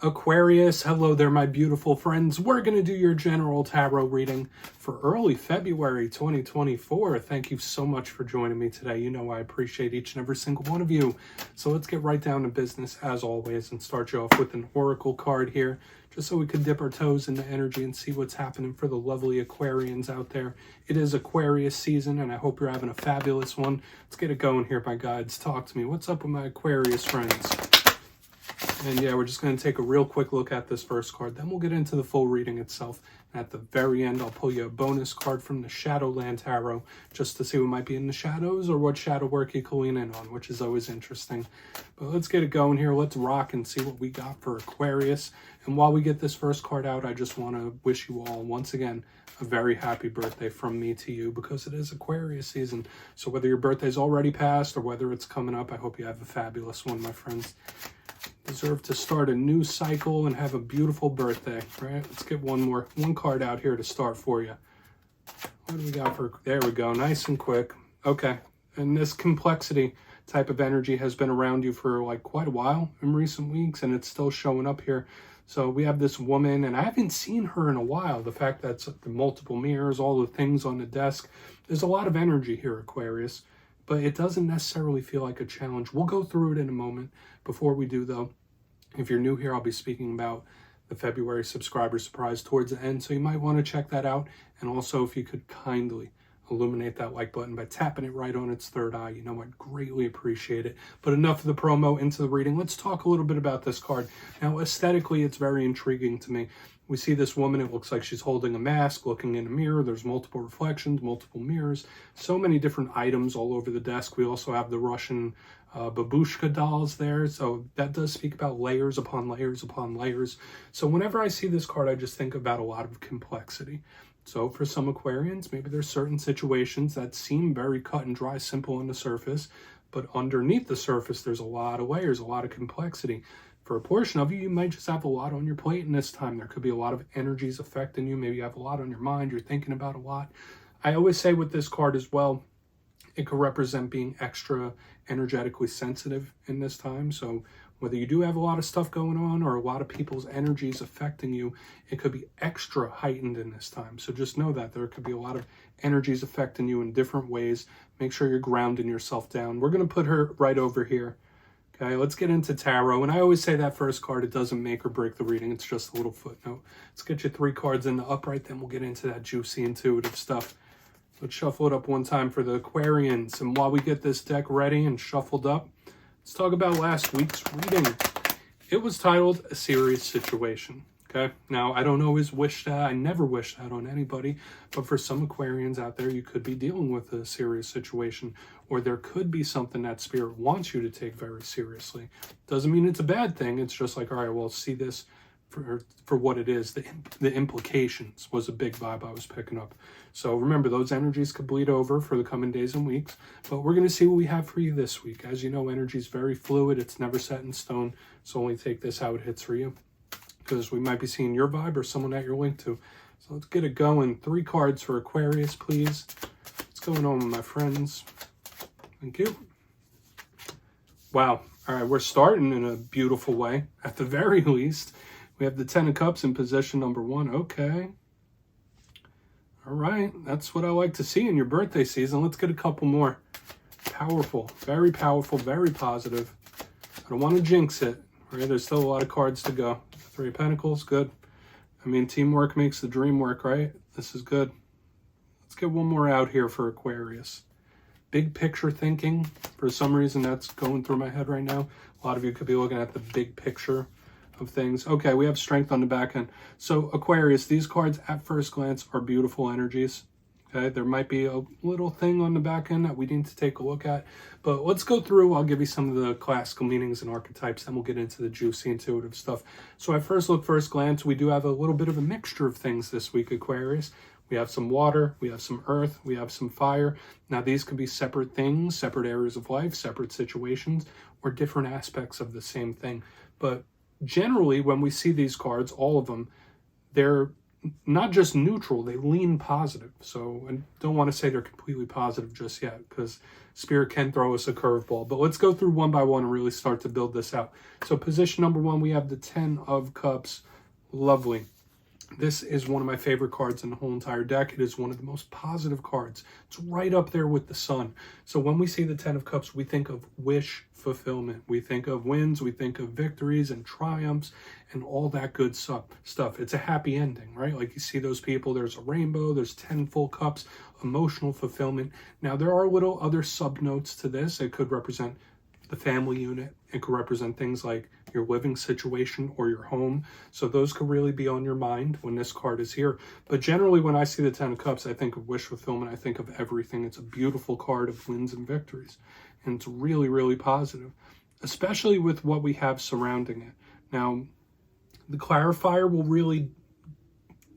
Aquarius, hello there, my beautiful friends. We're going to do your general tarot reading for early February 2024. Thank you so much for joining me today. You know I appreciate each and every single one of you. So let's get right down to business as always and start you off with an oracle card here, just so we can dip our toes into energy and see what's happening for the lovely Aquarians out there. It is Aquarius season, and I hope you're having a fabulous one. Let's get it going here, my guides. Talk to me. What's up with my Aquarius friends? And yeah, we're just going to take a real quick look at this first card. Then we'll get into the full reading itself. And at the very end, I'll pull you a bonus card from the Shadowland Tarot, just to see what might be in the shadows or what shadow work you can lean in on, which is always interesting. But let's get it going here. Let's rock and see what we got for Aquarius. And while we get this first card out, I just want to wish you all, once again, a very happy birthday from me to you, because it is Aquarius season. So whether your birthday's already passed or whether it's coming up, I hope you have a fabulous one, my friends. Deserve to start a new cycle and have a beautiful birthday, right? Let's get one card out here to start for you. What do we got for, there we go, nice and quick. Okay, and this complexity type of energy has been around you for like quite a while in recent weeks, and it's still showing up here. So we have this woman, and I haven't seen her in a while. The fact that the multiple mirrors, all the things on the desk, there's a lot of energy here, Aquarius, but it doesn't necessarily feel like a challenge. We'll go through it in a moment. Before we do, though, if you're new here, I'll be speaking about the February subscriber surprise towards the end, so you might want to check that out. And also, if you could kindly illuminate that like button by tapping it right on its third eye, you know, I'd greatly appreciate it. But enough of the promo, into the reading. Let's talk a little bit about this card. Now, aesthetically, it's very intriguing to me. We see this woman, it looks like she's holding a mask, looking in a mirror. There's multiple reflections, multiple mirrors, so many different items all over the desk. We also have the Russian babushka dolls there. So that does speak about layers upon layers upon layers. So whenever I see this card, I just think about a lot of complexity. So for some Aquarians, maybe there's certain situations that seem very cut and dry, simple on the surface, but underneath the surface, there's a lot of layers, a lot of complexity. For a portion of you, you might just have a lot on your plate in this time. There could be a lot of energies affecting you. Maybe you have a lot on your mind. You're thinking about a lot. I always say with this card as well, it could represent being extra energetically sensitive in this time. So whether you do have a lot of stuff going on or a lot of people's energies affecting you, it could be extra heightened in this time. So just know that there could be a lot of energies affecting you in different ways. Make sure you're grounding yourself down. We're going to put her right over here. Okay, let's get into tarot. And I always say that first card, it doesn't make or break the reading. It's just a little footnote. Let's get you 3 cards in the upright, then we'll get into that juicy, intuitive stuff. Let's shuffle it up one time for the Aquarians. And while we get this deck ready and shuffled up, let's talk about last week's reading. It was titled A Serious Situation. Okay, now I don't always wish that. I never wish that on anybody. But for some Aquarians out there, you could be dealing with a serious situation, or there could be something that Spirit wants you to take very seriously. Doesn't mean it's a bad thing. It's just like, all right, well, see this for what it is. The implications was a big vibe I was picking up. So remember, those energies could bleed over for the coming days and weeks, but we're going to see what we have for you this week. As you know, energy is very fluid. It's never set in stone. So only take this how it hits for you, because we might be seeing your vibe or someone that you're linked to. So let's get it going. 3 cards for Aquarius, please. What's going on, my friends? Thank you. Wow. All right, we're starting in a beautiful way, at the very least. We have the 10 of Cups in position number 1. Okay. All right. That's what I like to see in your birthday season. Let's get a couple more. Powerful. Very powerful. Very positive. I don't want to jinx it. Right? There's still a lot of cards to go. 3 of Pentacles. Good. I mean, teamwork makes the dream work, right? This is good. Let's get one more out here for Aquarius. Big picture thinking. For some reason, that's going through my head right now. A lot of you could be looking at the big picture of things. Okay, we have strength on the back end. So Aquarius, these cards at first glance are beautiful energies. Okay, there might be a little thing on the back end that we need to take a look at, but let's go through. I'll give you some of the classical meanings and archetypes, then we'll get into the juicy intuitive stuff. So at first look, first glance, we do have a little bit of a mixture of things this week, Aquarius. We have some water, we have some earth, we have some fire. Now these could be separate things, separate areas of life, separate situations, or different aspects of the same thing. But generally, when we see these cards, all of them, they're not just neutral, they lean positive. So I don't want to say they're completely positive just yet, because Spirit can throw us a curveball. But let's go through one by one and really start to build this out. So position number 1, we have the 10 of Cups. Lovely. This is one of my favorite cards in the whole entire deck. It is one of the most positive cards. It's right up there with the Sun. So when we see the 10 of Cups, we think of wish fulfillment. We think of wins, we think of victories and triumphs and all that good stuff. It's a happy ending, right? Like you see those people, there's a rainbow, there's 10 full cups, emotional fulfillment. Now there are little other subnotes to this. It could represent the family unit. It could represent things like your living situation or your home. So those could really be on your mind when this card is here. But generally, when I see the 10 of Cups, I think of wish fulfillment. I think of everything. It's a beautiful card of wins and victories. And it's really, really positive, especially with what we have surrounding it. Now, the clarifier will really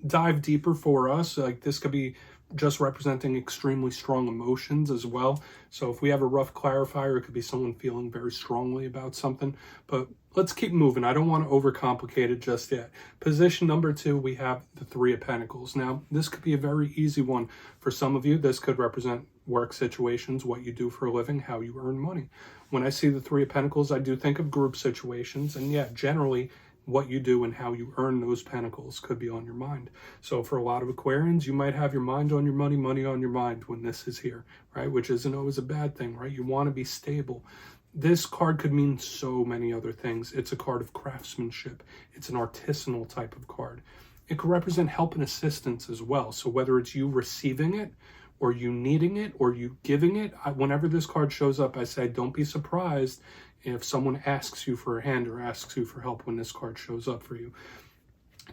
dive deeper for us. Like this could be just representing extremely strong emotions as well. So if we have a rough clarifier, it could be someone feeling very strongly about something. But let's keep moving. I don't want to overcomplicate it just yet. Position number 2, we have the 3 of Pentacles. Now, this could be a very easy one for some of you. This could represent work situations, what you do for a living, how you earn money. When I see the 3 of Pentacles, I do think of group situations. And yeah, generally, what you do and how you earn those pentacles could be on your mind. So for a lot of Aquarians, you might have your mind on your money, money on your mind when this is here, right? Which isn't always a bad thing, right? You want to be stable. This card could mean so many other things. It's a card of craftsmanship. It's an artisanal type of card. It could represent help and assistance as well. So whether it's you receiving it or you needing it or you giving it, whenever this card shows up, I say, don't be surprised if someone asks you for a hand or asks you for help when this card shows up for you.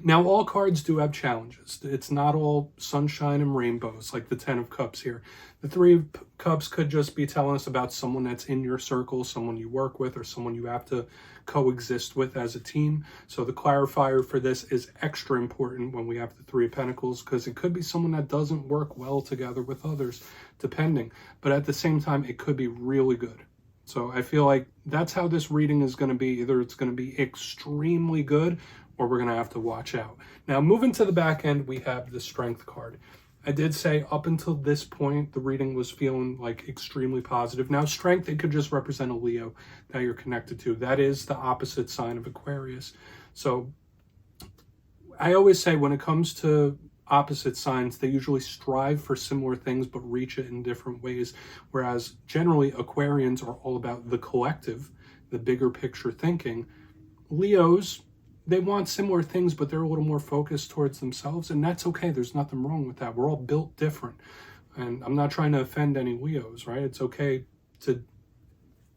Now, all cards do have challenges. It's not all sunshine and rainbows like the 10 of Cups here. The 3 of Cups could just be telling us about someone that's in your circle, someone you work with, or someone you have to coexist with as a team. So the clarifier for this is extra important when we have the 3 of Pentacles, because it could be someone that doesn't work well together with others, depending. But at the same time, it could be really good. So I feel like that's how this reading is going to be. Either it's going to be extremely good or we're going to have to watch out. Now, moving to the back end, we have the Strength card. I did say up until this point, the reading was feeling like extremely positive. Now, Strength, it could just represent a Leo that you're connected to. That is the opposite sign of Aquarius. So I always say when it comes to opposite signs, they usually strive for similar things but reach it in different ways, whereas generally Aquarians are all about the collective, the bigger picture thinking. Leos, they want similar things, but they're a little more focused towards themselves, and that's okay. There's nothing wrong with that. We're all built different, and I'm not trying to offend any Leos, right? It's okay to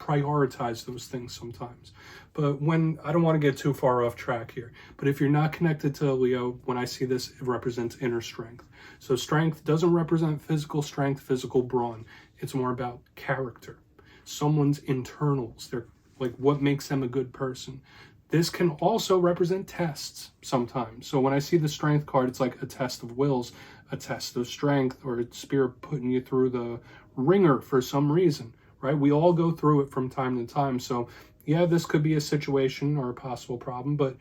prioritize those things sometimes. But when, I don't want to get too far off track here, but if you're not connected to Leo, when I see this, it represents inner strength. So strength doesn't represent physical strength, physical brawn. It's more about character, someone's internals. They're like what makes them a good person. This can also represent tests sometimes. So when I see the Strength card, it's like a test of wills, a test of strength, or it's Spirit putting you through the ringer for some reason, right? We all go through it from time to time. So yeah, this could be a situation or a possible problem, but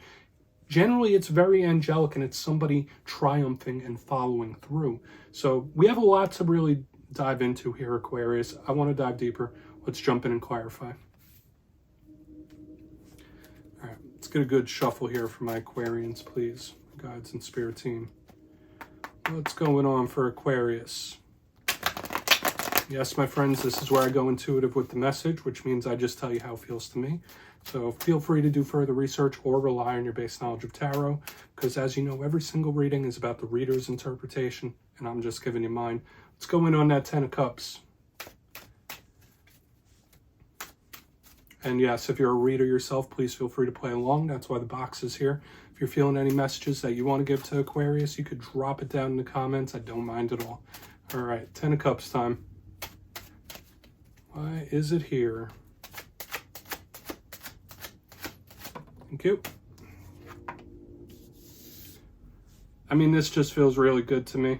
generally it's very angelic and it's somebody triumphing and following through. So we have a lot to really dive into here, Aquarius. I want to dive deeper. Let's jump in and clarify. All right, let's get a good shuffle here for my Aquarians, please. Guides and Spirit team. What's going on for Aquarius? Yes, my friends, this is where I go intuitive with the message, which means I just tell you how it feels to me. So feel free to do further research or rely on your base knowledge of tarot, because as you know, every single reading is about the reader's interpretation, and I'm just giving you mine. Let's go in on that 10 of Cups. And yes, if you're a reader yourself, please feel free to play along. That's why the box is here. If you're feeling any messages that you want to give to Aquarius, you could drop it down in the comments. I don't mind at all. All right, 10 of Cups time. Why is it here? Thank you. I mean, this just feels really good to me.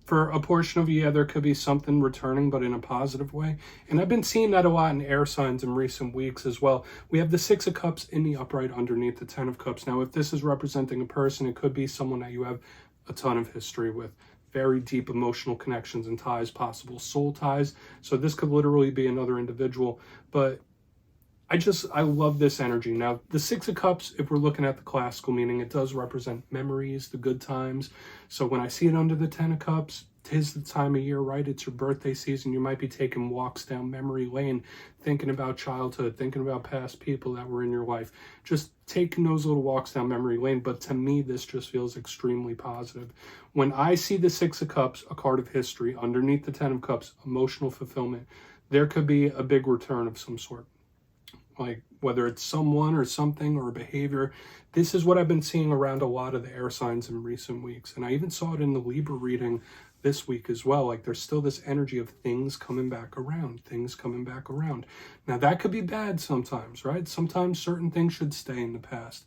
For a portion of you, yeah, there could be something returning, but in a positive way. And I've been seeing that a lot in air signs in recent weeks as well. We have the Six of Cups in the upright underneath the Ten of Cups. Now, if this is representing a person, it could be someone that you have a ton of history with. Very deep emotional connections and ties, possible soul ties. So this could literally be another individual. But I love this energy. Now, the Six of Cups, if we're looking at the classical meaning, it does represent memories, the good times. So when I see it under the Ten of Cups, 'tis the time of year, right? It's your birthday season. You might be taking walks down memory lane, thinking about childhood, thinking about past people that were in your life. Just taking those little walks down memory lane. But to me, this just feels extremely positive. When I see the Six of Cups, a card of history, underneath the Ten of Cups, emotional fulfillment, there could be a big return of some sort. Like whether it's someone or something or a behavior. This is what I've been seeing around a lot of the air signs in recent weeks. And I even saw it in the Libra reading this week as well. Like there's still this energy of things coming back around, things coming back around. Now that could be bad sometimes, right? Sometimes certain things should stay in the past.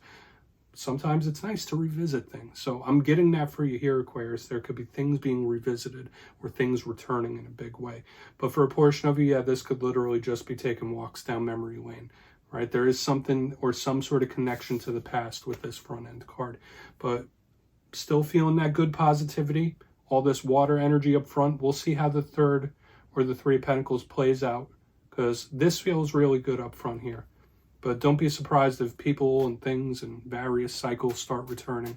Sometimes it's nice to revisit things. So I'm getting that for you here, Aquarius. There could be things being revisited or things returning in a big way. But for a portion of you, yeah, this could literally just be taking walks down memory lane, right? There is something or some sort of connection to the past with this front end card. But still feeling that good positivity, all this water energy up front. We'll see how the third or the Three of Pentacles plays out, because this feels really good up front here. But don't be surprised if people and things and various cycles start returning.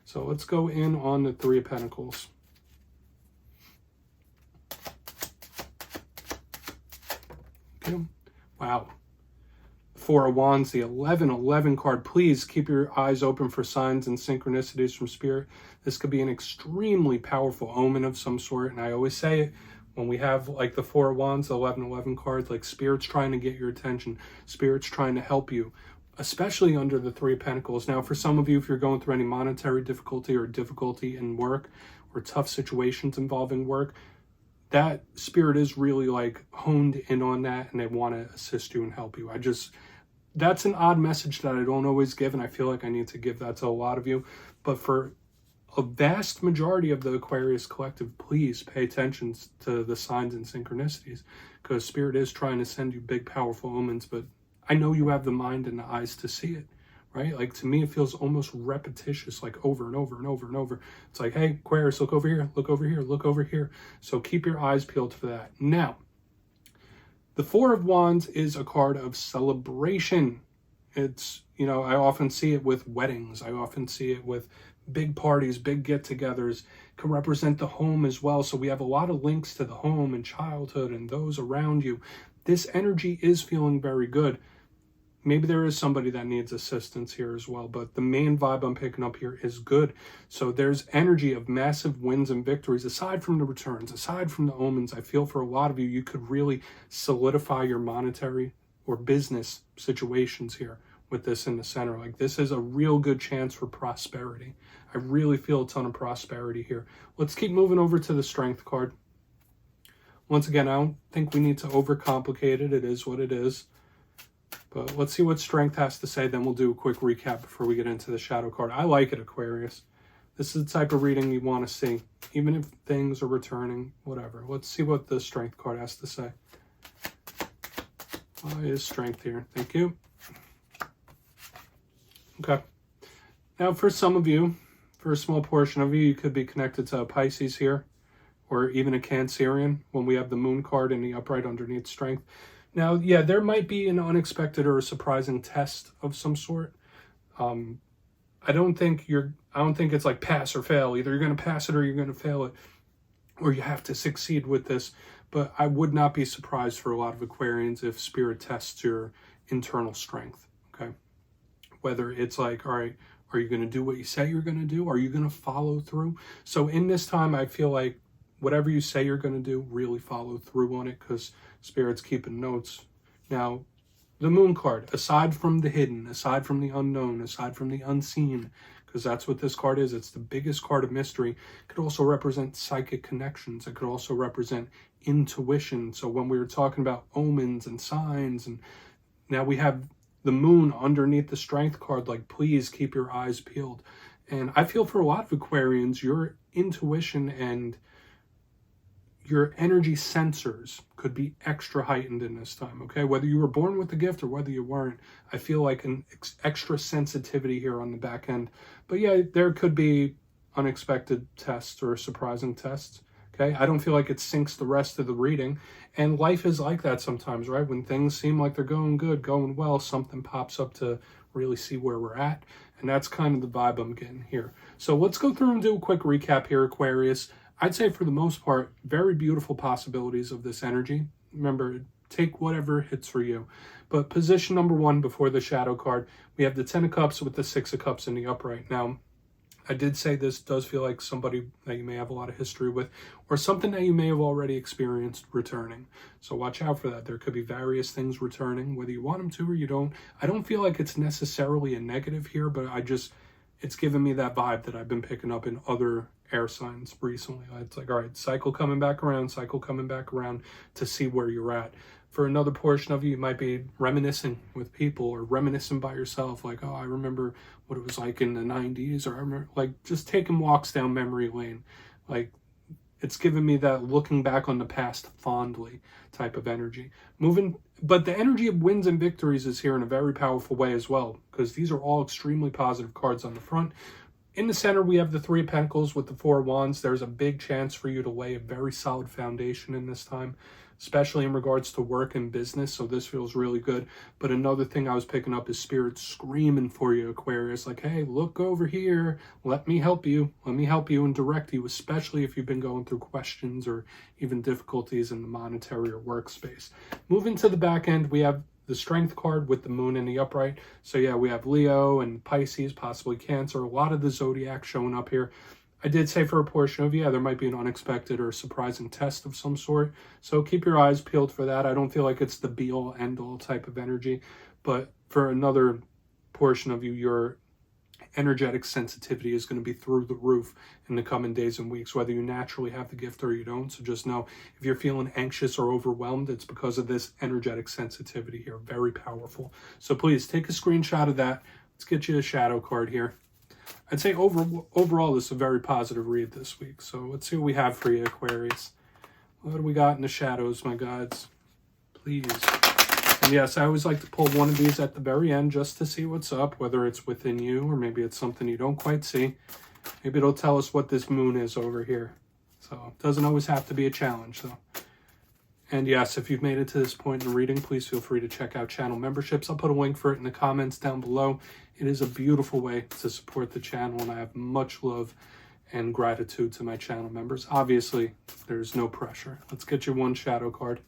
So let's go in on the Three of Pentacles. Okay. Wow. Four of Wands, the 11-11 card. Please keep your eyes open for signs and synchronicities from Spirit. This could be an extremely powerful omen of some sort. And I always say it, when we have like the Four of Wands, the 11-11 cards, like Spirit's trying to get your attention. Spirit's trying to help you, especially under the Three of Pentacles. Now, for some of you, if you're going through any monetary difficulty or difficulty in work or tough situations involving work, that Spirit is really like honed in on that, and they want to assist you and help you. That's an odd message that I don't always give, and I feel like I need to give that to a lot of you. But for a vast majority of the Aquarius collective, please pay attention to the signs and synchronicities, because Spirit is trying to send you big, powerful omens, but I know you have the mind and the eyes to see it, right? Like to me, it feels almost repetitious, like over and over and over and over. It's like, hey, Aquarius, look over here, look over here, look over here. So keep your eyes peeled for that. Now, the Four of Wands is a card of celebration. It's, you know, I often see it with weddings. I often see it with big parties, big get-togethers. Can represent the home as well. So we have a lot of links to the home and childhood and those around you. This energy is feeling very good. Maybe there is somebody that needs assistance here as well, but the main vibe I'm picking up here is good. So there's energy of massive wins and victories. Aside from the returns, aside from the omens, I feel for a lot of you, you could really solidify your monetary or business situations here with this in the center. Like this is a real good chance for prosperity. I really feel a ton of prosperity here. Let's keep moving over to the Strength card. Once again, I don't think we need to overcomplicate it. It is what it is. But let's see what Strength has to say. Then we'll do a quick recap before we get into the Shadow card. I like it, Aquarius. This is the type of reading you want to see. Even if things are returning, whatever. Let's see what the Strength card has to say. Why is Strength here? Thank you. Okay. Now for some of you, for a small portion of you, you could be connected to a Pisces here, or even a Cancerian when we have the Moon card in the upright underneath Strength. Now, yeah, there might be an unexpected or a surprising test of some sort. I don't think it's like pass or fail. Either you're going to pass it or you're going to fail it, or you have to succeed with this. But I would not be surprised for a lot of Aquarians if Spirit tests your internal strength, okay? Whether it's like, all right, are you going to do what you say you're going to do? Are you going to follow through? So in this time, I feel like whatever you say you're going to do, really follow through on it, because Spirit's keeping notes. Now, the Moon card, aside from the hidden, aside from the unknown, aside from the unseen, because that's what this card is, it's the biggest card of mystery. It could also represent psychic connections. It could also represent intuition. So when we were talking about omens and signs, and now we have the Moon underneath the Strength card, like, please keep your eyes peeled. And I feel for a lot of Aquarians, your intuition and your energy sensors could be extra heightened in this time, okay? Whether you were born with the gift or whether you weren't, I feel like an extra sensitivity here on the back end. But yeah, there could be unexpected tests or surprising tests, okay? I don't feel like it sinks the rest of the reading. And life is like that sometimes, right? When things seem like they're going good, going well, something pops up to really see where we're at. And that's kind of the vibe I'm getting here. So let's go through and do a quick recap here, Aquarius. I'd say for the most part, very beautiful possibilities of this energy. Remember, take whatever hits for you. But position number 1 before the shadow card, we have the 10 of Cups with the 6 of Cups in the upright. Now, I did say this does feel like somebody that you may have a lot of history with, or something that you may have already experienced returning. So watch out for that. There could be various things returning, whether you want them to or you don't. I don't feel like it's necessarily a negative here, but it's given me that vibe that I've been picking up in other air signs recently. It's like, all right, cycle coming back around to see where you're at. For another portion of you, you might be reminiscing with people or reminiscing by yourself, like, oh, I remember what it was like in the 90s, or I remember, like, just taking walks down memory lane. Like, it's given me that looking back on the past fondly type of energy. But the energy of wins and victories is here in a very powerful way as well, because these are all extremely positive cards on the front. In the center, we have the 3 of Pentacles with the 4 of Wands. There's a big chance for you to lay a very solid foundation in this time, especially in regards to work and business. So this feels really good. But another thing I was picking up is Spirit screaming for you, Aquarius. Like, hey, look over here. Let me help you. Let me help you and direct you, especially if you've been going through questions or even difficulties in the monetary or workspace. Moving to the back end, we have the Strength card with the Moon in the upright. So yeah, we have Leo and Pisces, possibly Cancer. A lot of the zodiac showing up here. I did say for a portion of, yeah, there might be an unexpected or surprising test of some sort. So keep your eyes peeled for that. I don't feel like it's the be-all, end-all type of energy. But for another portion of you, your energetic sensitivity is going to be through the roof in the coming days and weeks, whether you naturally have the gift or you don't. So just know, if you're feeling anxious or overwhelmed, it's because of this energetic sensitivity here. Very powerful. So please take a screenshot of that. Let's get you a shadow card here. I'd say overall, this is a very positive read this week. So let's see what we have for you, Aquarius. What do we got in the shadows, my gods? Please. And yes, I always like to pull one of these at the very end just to see what's up, whether it's within you or maybe it's something you don't quite see. Maybe it'll tell us what this moon is over here. So it doesn't always have to be a challenge, though. And yes, if you've made it to this point in the reading, please feel free to check out channel memberships. I'll put a link for it in the comments down below. It is a beautiful way to support the channel, and I have much love and gratitude to my channel members. Obviously, there's no pressure. Let's get you one shadow card.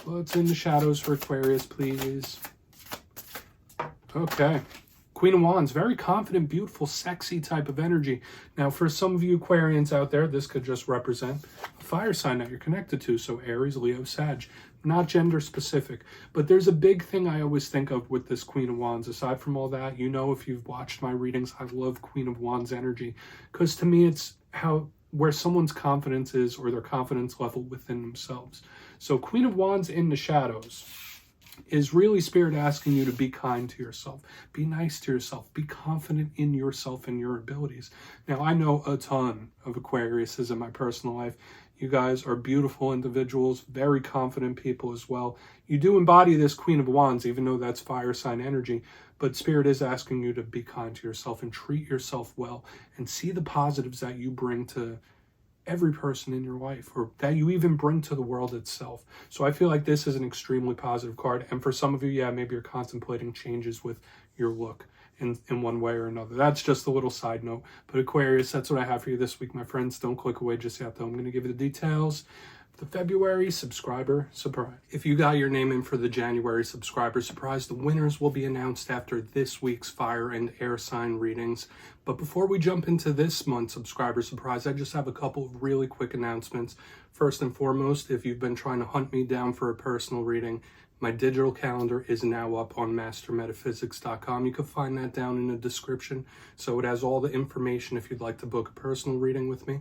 What's in the shadows for Aquarius, please? Okay. Queen of Wands, very confident, beautiful, sexy type of energy. Now, for some of you Aquarians out there, this could just represent a fire sign that you're connected to. So Aries, Leo, Sag, not gender specific. But there's a big thing I always think of with this Queen of Wands. Aside from all that, you know, if you've watched my readings, I love Queen of Wands energy. Because to me, it's where someone's confidence is, or their confidence level within themselves. So Queen of Wands in the shadows is really Spirit asking you to be kind to yourself, be nice to yourself, be confident in yourself and your abilities. Now, I know a ton of Aquariuses in my personal life. You guys are beautiful individuals, very confident people as well. You do embody this Queen of Wands, even though that's fire sign energy, but Spirit is asking you to be kind to yourself and treat yourself well and see the positives that you bring to every person in your life, or that you even bring to the world itself. So I feel like this is an extremely positive card. And for some of you, yeah, maybe you're contemplating changes with your look in one way or another. That's just a little side note. But Aquarius, that's what I have for you this week, my friends. Don't click away just yet, though. I'm going to give you the details. The February subscriber surprise. If you got your name in for the January subscriber surprise, the winners will be announced after this week's fire and air sign readings. But before we jump into this month's subscriber surprise, I just have a couple of really quick announcements. First and foremost, if you've been trying to hunt me down for a personal reading, my digital calendar is now up on mastermetaphysics.com. You can find that down in the description. So it has all the information if you'd like to book a personal reading with me.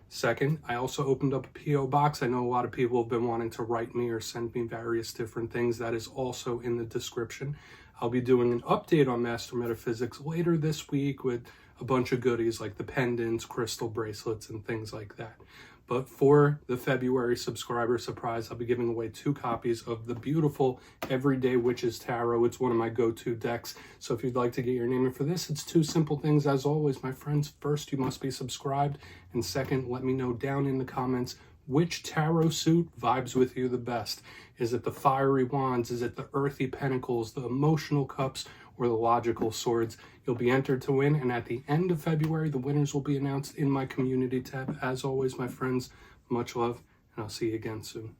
Second, I also opened up a P.O. box. I know a lot of people have been wanting to write me or send me various different things. That is also in the description. I'll be doing an update on Master Metaphysics later this week with a bunch of goodies like the pendants, crystal bracelets, and things like that. But for the February subscriber surprise, I'll be giving away 2 copies of the beautiful Everyday Witches Tarot. It's one of my go-to decks. So if you'd like to get your name in for this, it's 2 simple things as always, my friends. First, you must be subscribed. And second, let me know down in the comments which tarot suit vibes with you the best. Is it the fiery wands? Is it the earthy pentacles, the emotional cups, or the logical swords? You'll be entered to win, and at the end of February, the winners will be announced in my community tab. As always, my friends, much love, and I'll see you again soon.